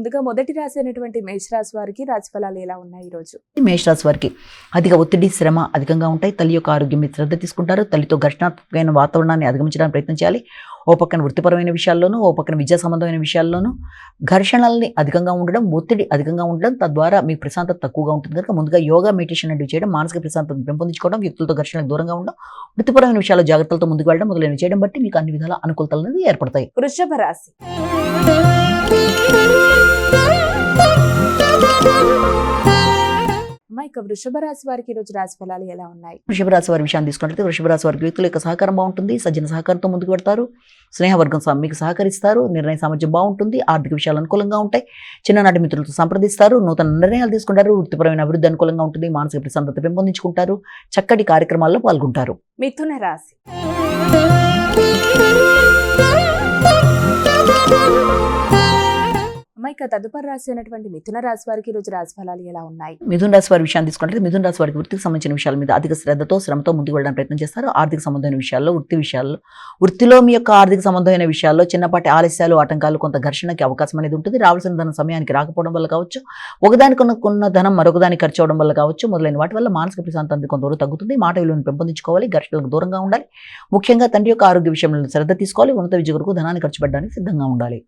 ముందుగా మొదటి రాశి అయినటువంటి మేషరాశి వారికి రాశి ఫలాలు ఎలా ఉన్నాయి ఈ రోజు? మేషరాశి వారికి అధిక ఒత్తిడి, శ్రమ అధికంగా ఉంటాయి. తల్లి యొక్క ఆరోగ్యం మీద శ్రద్ధ తీసుకుంటారు. తల్లితో ఘర్షణాత్మకమైన వాతావరణాన్ని అధిగమించడానికి ప్రయత్నం చేయాలి. ఓ పక్కన వృత్తిపరమైన విషయాల్లోనూ, ఓ పక్కన విద్యా సంబంధమైన విషయాల్లోనూ ఘర్షణల్ని అధికంగా ఉండడం, ఒత్తిడి అధికంగా ఉండడం, తద్వారా మీ ప్రశాంతత తక్కువగా ఉంటుంది కనుక ముందుగా యోగా, మెడిటేషన్ అనేవి చేయడం, మానసిక ప్రశాంతతను పెంపొందించుకోవడం, వ్యక్తులతో ఘర్షణలకు దూరంగా ఉండడం, వృత్తిపరమైన విషయాల్లో జాగ్రత్తలతో ముందుకు వెళ్ళడం మొదలైన చేయడం బట్టి మీకు అన్ని విధాల అనుకూలతలు అనేది ఏర్పడతాయి. వృషభ రాశి. ఇక వృషభ రాశి వారికి ఈరోజు రాశి ఫలాలు ఎలా ఉన్నాయి? వృషభ రాశి వారి విషయాన్ని తీసుకున్నట్లయితే వృషభ రాశి వారికి వ్యక్తుల యొక్క సహకారం బాగుంటుంది. సజ్జన సహకారంతో ముందుకు పెడతారు. స్నేహవర్గం మీకు సహకరిస్తారు. నిర్ణయ సామర్థ్యం బాగుంటుంది. ఆర్థిక విషయాలు అనుకూలంగా ఉంటాయి. చిన్ననాటి మిత్రులతో సంప్రదిస్తారు. నూతన నిర్ణయాలు తీసుకుంటారు. వృత్తిపరమైన అభివృద్ధి అనుకూలంగా ఉంటుంది. మానసిక ప్రశాంతత పెంపొందించుకుంటారు. చక్కటి కార్యక్రమాల్లో పాల్గొంటారు. మిథున రాశి. ఇక తదుపరి రాశి అయినటువంటి మిథున రాశి వారికి ఈరోజు రాశి ఫలాలు ఎలా ఉన్నాయి? మిథున రాశి వారి విషయాన్ని తీసుకుంటే మిథున రాశి వారికి వృత్తికి సంబంధించిన విషయాల మీద అధిక శ్రద్ధతో, శ్రమతో ముందుకు వెళ్ళడానికి ప్రయత్నం చేస్తారు. ఆర్థిక సంబంధమైన విషయాల్లో, వృత్తిలో మీ యొక్క ఆర్థిక సంబంధమైన విషయాల్లో చిన్నపాటి ఆలస్యాలు, ఆటంకాలు, కొంత ఘర్షణకి అవకాశం అనేది ఉంటుంది. రావాల్సిన ధనం సమయానికి రాకపోవడం వల్ల కావచ్చు, ఒకదానికి ఉన్న ధనం మరొకదానికి ఖర్చు అవడం వల్ల కావచ్చు, మొదలైన వాటి వల్ల మానసిక ప్రశాంతత కొంతవరకు తగ్గుతుంది. మాట విలువను పెంపొందించుకోవాలి. ఘర్షణలకు దూరంగా ఉండాలి. ముఖ్యంగా తండ్రి యొక్క ఆరోగ్య విషయంలో శ్రద్ధ తీసుకోవాలి. ఉన్నత విద్య కొరకు ధనాన్ని ఖర్చు పెట్టడానికి సిద్ధంగా ఉండాలి.